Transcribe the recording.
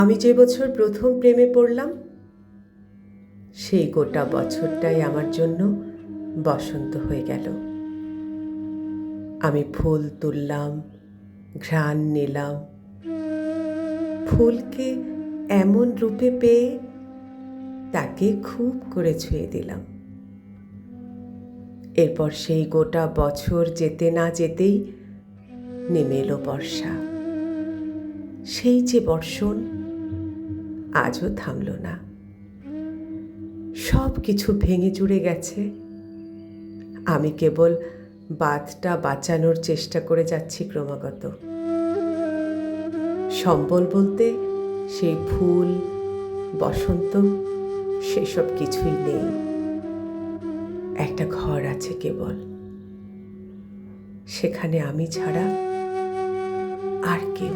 আমি যে বছর প্রথম প্রেমে পড়লাম, সেই গোটা বছরটাই আমার জন্য বসন্ত হয়ে গেল। আমি ফুল তুললাম, ঘ্রাণ নিলাম, ফুলকে এমন রূপে পেয়ে তাকে খুব করে ছুঁয়ে দিলাম। এরপর সেই গোটা বছর যেতে না যেতেই নেমে এলো বর্ষা। সেই যে বর্ষণ আজও থামল না। সব কিছু ভেঙে চুরে গেছে। আমি কেবল বাঁধটা বাঁচানোর চেষ্টা করে যাচ্ছি ক্রমাগত। সম্বল বলতে সেই ফুল, বসন্ত, সেসব কিছুই নেই। একটা ঘর আছে কেবল, সেখানে আমি ছাড়া আর কেউ